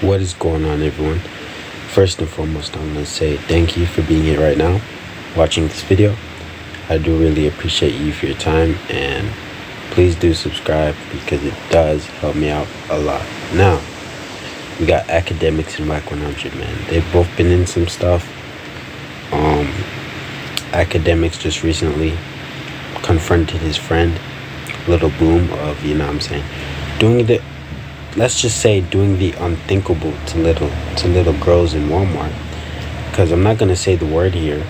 What is going on, everyone? First and foremost, I'm going to say thank you for being here right now, watching this video. I do really appreciate you for your time, and please do subscribe because it does help me out a lot. Now, we got Akademiks and Wack 100, man. They've both been in some stuff. Akademiks just recently confronted his friend, Little Boom, of, let's just say doing the unthinkable to little girls in Walmart. Because I'm not gonna say the word here,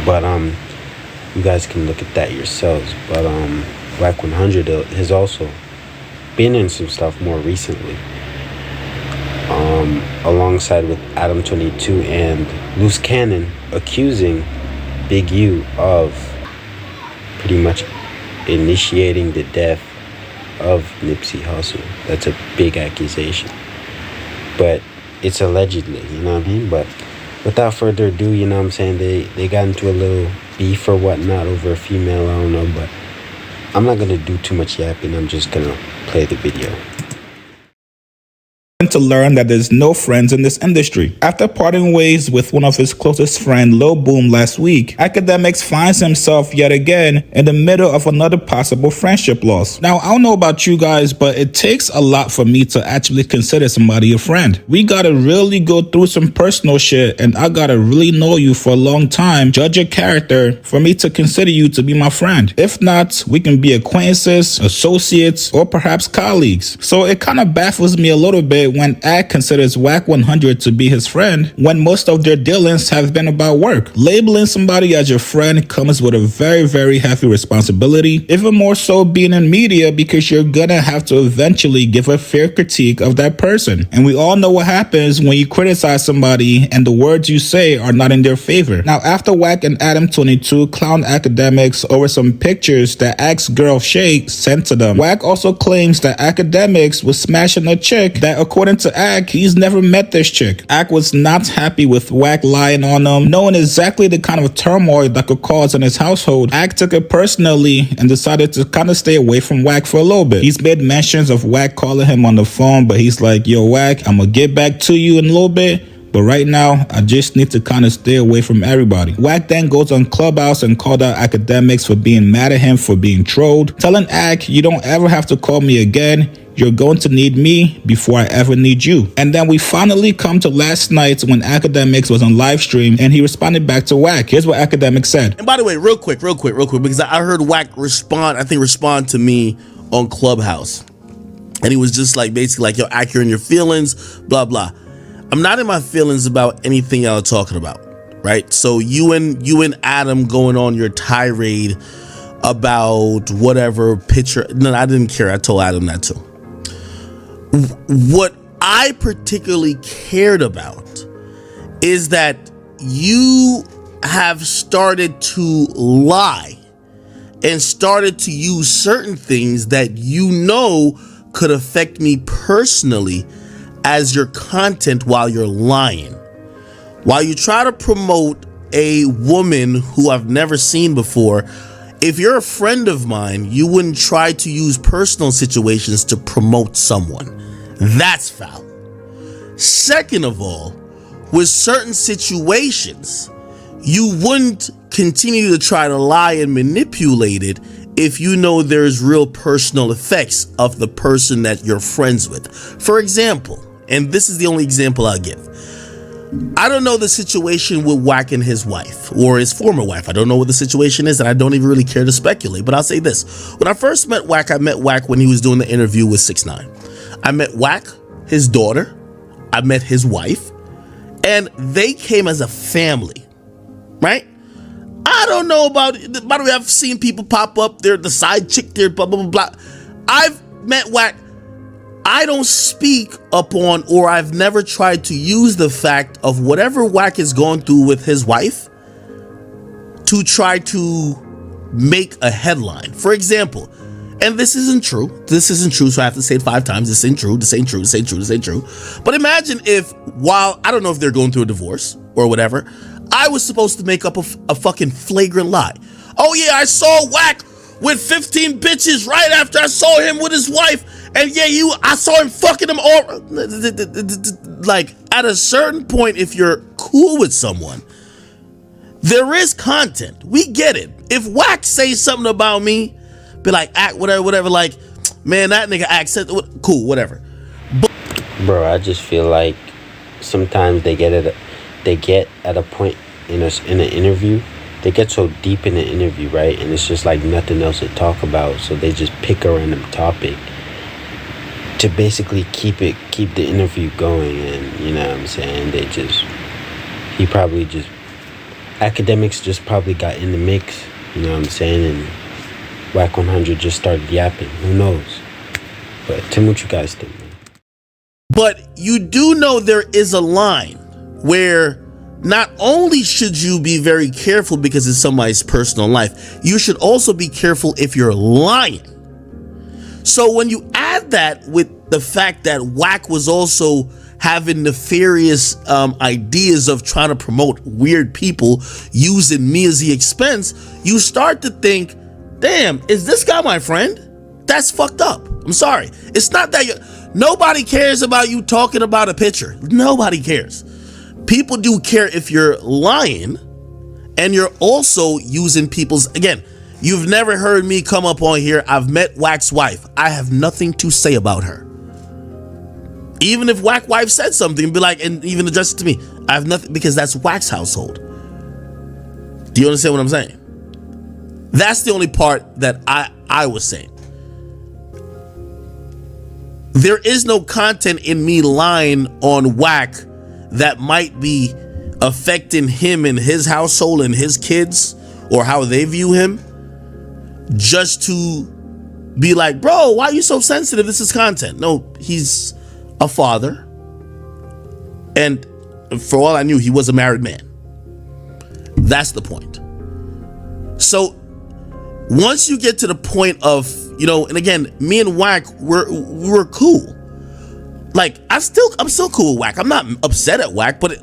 but you guys can look at that yourselves. But Wack 100 has also been in some stuff more recently, alongside with Adam 22 and Loose Cannon, accusing Big U of pretty much initiating the death of Nipsey Hussle. That's a big accusation, but it's allegedly, you know what I mean? But without further ado, you know what I'm saying, they got into a little beef or whatnot over a female, I don't know, but I'm not gonna do too much yapping. I'm just gonna play the video. To learn that there's no friends in this industry. After parting ways with one of his closest friends, Lil Boom, last week, Akademiks finds himself yet again in the middle of another possible friendship loss. Now, I don't know about you guys, but it takes a lot for me to actually consider somebody a friend. We gotta really go through some personal shit, and I gotta really know you for a long time, judge your character, for me to consider you to be my friend. If not, we can be acquaintances, associates, or perhaps colleagues. So it kind of baffles me a little bit when Ak considers Wack 100 to be his friend when most of their dealings have been about work. Labeling somebody as your friend comes with a very, very heavy responsibility, even more so being in media, because you're gonna have to eventually give a fair critique of that person. And we all know what happens when you criticize somebody and the words you say are not in their favor. Now, after Wack and Adam 22 clowned Akademiks over some pictures that Ak's girl Shay sent to them, Wack also claims that Akademiks was smashing a chick that, according to Ak, he's never met this chick. Ak was not happy with Wack lying on him, knowing exactly the kind of turmoil that could cause in his household. Ak took it personally and decided to kind of stay away from Wack for a little bit. He's made mentions of Wack calling him on the phone, but he's like, yo, Wack, I'm gonna get back to you in a little bit, but right now, I just need to kind of stay away from everybody. Wack then goes on Clubhouse and called out Akademiks for being mad at him for being trolled, telling Ak, you don't ever have to call me again. You're going to need me before I ever need you. And then we finally come to last night when Akademiks was on live stream and he responded back to Wack. Here's what Akademiks said. And by the way, real quick, because I heard Wack respond to me on Clubhouse. And he was just like, basically like, yo, Ak, you're in your feelings, blah, blah. I'm not in my feelings about anything y'all are talking about, right? So you and Adam going on your tirade about whatever picture. No, I didn't care. I told Adam that too. What I particularly cared about is that you have started to lie and started to use certain things that you know could affect me personally as your content while you're lying. While you try to promote a woman who I've never seen before, if you're a friend of mine, you wouldn't try to use personal situations to promote someone. That's foul. Second of all, with certain situations, you wouldn't continue to try to lie and manipulate it if you know there's real personal effects of the person that you're friends with. For example, and this is the only example I'll give, I don't know the situation with Wack and his wife, or his former wife. I don't know what the situation is, and I don't even really care to speculate, but I'll say this. When I first met Wack, I met Wack when he was doing the interview with 6ix9ine. I met Wack, his daughter, I met his wife, and they came as a family, right? I don't know about, by the way, I've seen people pop up there, the side chick there, blah, blah, blah, blah. I've met Wack. I don't speak upon, or I've never tried to use the fact of whatever Wack is going through with his wife to try to make a headline. For example, and this isn't true, so I have to say it 5 times, this ain't true. But imagine if, while, I don't know if they're going through a divorce or whatever, I was supposed to make up a fucking flagrant lie. Oh yeah, I saw Wack with 15 bitches right after I saw him with his wife, And yeah, I saw him fucking them all. Like, at a certain point, if you're cool with someone, there is content. We get it. If Wack says something about me, be like, act whatever, like, man, that nigga said, cool, whatever. Bro, I just feel like sometimes they get at a point in an interview. They get so deep in the interview, right? And it's just like nothing else to talk about. So they just pick a random topic to basically keep the interview going. And you know what I'm saying? Akademiks just probably got in the mix, you know what I'm saying? And Wack 100 just started yapping. Who knows? But tell me what you guys think, man. But you do know there is a line where not only should you be very careful because it's somebody's personal life, you should also be careful if you're lying. So when you add that with the fact that Wack was also having nefarious ideas of trying to promote weird people using me as the expense, you start to think, damn, is this guy my friend? That's fucked up. I'm sorry. It's not that nobody cares about you talking about a picture. Nobody cares. People do care if you're lying and you're also using people's, again, you've never heard me come up on here. I've met Wack's wife. I have nothing to say about her. Even if Wack wife said something, be like, and even address it to me, I have nothing, because that's Wack's household. Do you understand what I'm saying? That's the only part that I was saying. There is no content in me lying on Wack that might be affecting him and his household and his kids or how they view him, just to be like, bro, why are you so sensitive? This is content. No, he's a father, and for all I knew, he was a married man. That's the point. So once you get to the point of, you know, and again, me and Wack, we were cool. Like, I'm still cool with Wack. I'm not upset at Wack, but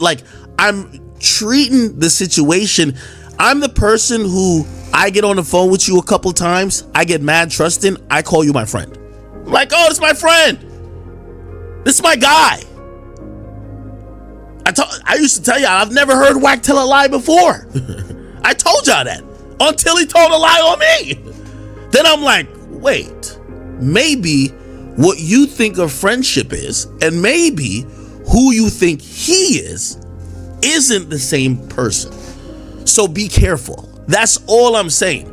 I'm treating the situation. I'm the person who, I get on the phone with you a couple times, I get mad trusting, I call you my friend. I'm like, oh, this is my friend. This is my guy. I used to tell y'all, I've never heard Wack tell a lie before. I told y'all that until he told a lie on me. Then I'm like, wait, maybe what you think of friendship is, and maybe who you think he is, isn't the same person. So be careful. That's all I'm saying.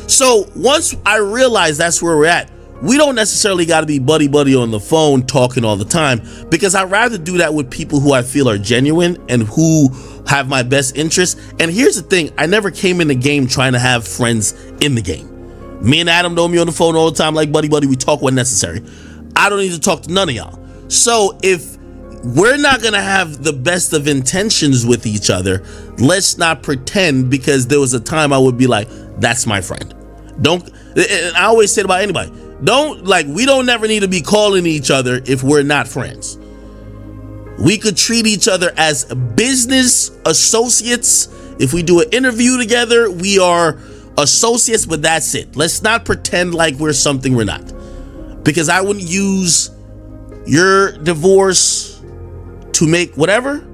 So once I realize that's where we're at, we don't necessarily got to be buddy on the phone talking all the time, because I'd rather do that with people who I feel are genuine and who have my best interests. And here's the thing, I never came in the game trying to have friends in the game. Me and Adam don't be on the phone all the time like buddy, we talk when necessary. I don't need to talk to none of y'all. So if we're not gonna have the best of intentions with each other, let's not pretend, because there was a time I would be like, that's my friend. Don't, and I always say it about anybody, we don't never need to be calling each other if we're not friends. We could treat each other as business associates. If we do an interview together, we are associates, but that's it. Let's not pretend like we're something we're not, because I wouldn't use your divorce to make whatever.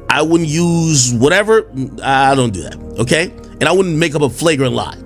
I wouldn't use whatever. I don't do that, okay? And I wouldn't make up a flagrant lie.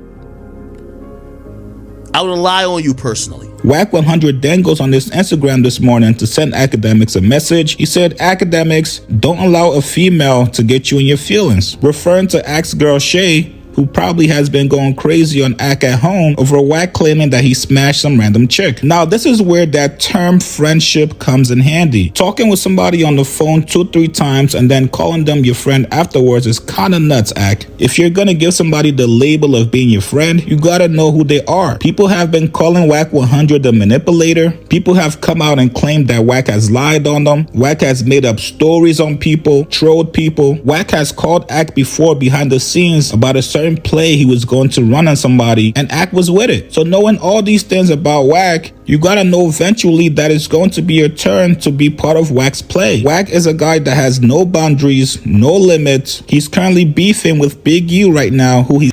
I would lie on you personally. Wack 100 then goes on this Instagram this morning to send Akademiks a message. He said, Akademiks, don't allow a female to get you in your feelings, referring to ex-girl Shay, who probably has been going crazy on Ak at home over Wack claiming that he smashed some random chick. Now, this is where that term friendship comes in handy. Talking with somebody on the phone 2-3 times and then calling them your friend afterwards is kinda nuts, Ak. If you're gonna give somebody the label of being your friend, you gotta know who they are. People have been calling Wack 100 the manipulator. People have come out and claimed that Wack has lied on them. Wack has made up stories on people, trolled people. Wack has called Ak before behind the scenes about a certain play he was going to run on somebody, and Ak was with it. So knowing all these things about Wack, you gotta know eventually that it's going to be your turn to be part of Wack's play. Wack is a guy that has no boundaries, no limits. He's currently beefing with Big U right now, who he's...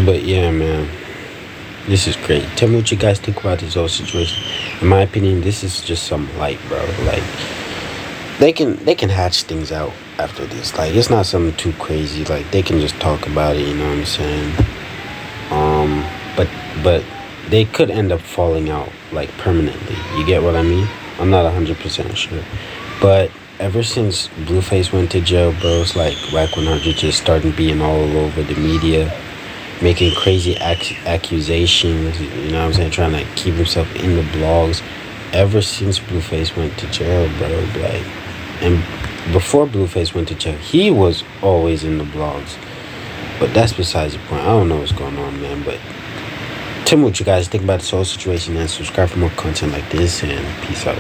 But yeah, man, This is great. Tell me what you guys think about this whole situation. In my opinion, this is just some light, bro. Like they can hatch things out after this. Like it's not something too crazy. Like they can just talk about it. You know what I'm saying? But they could end up falling out like permanently. You get what I mean? I'm not 100% sure, but ever since Blueface went to jail, bro, it's like Wack 100 just started being all over the media, making crazy accusations. You know what I'm saying? Trying to keep himself in the blogs. Ever since Blueface went to jail, bro, like, and before Blueface went to jail, he was always in the blogs. But that's besides the point. I don't know what's going on, man. But tell me what you guys think about this whole situation, and subscribe for more content like this, and peace out.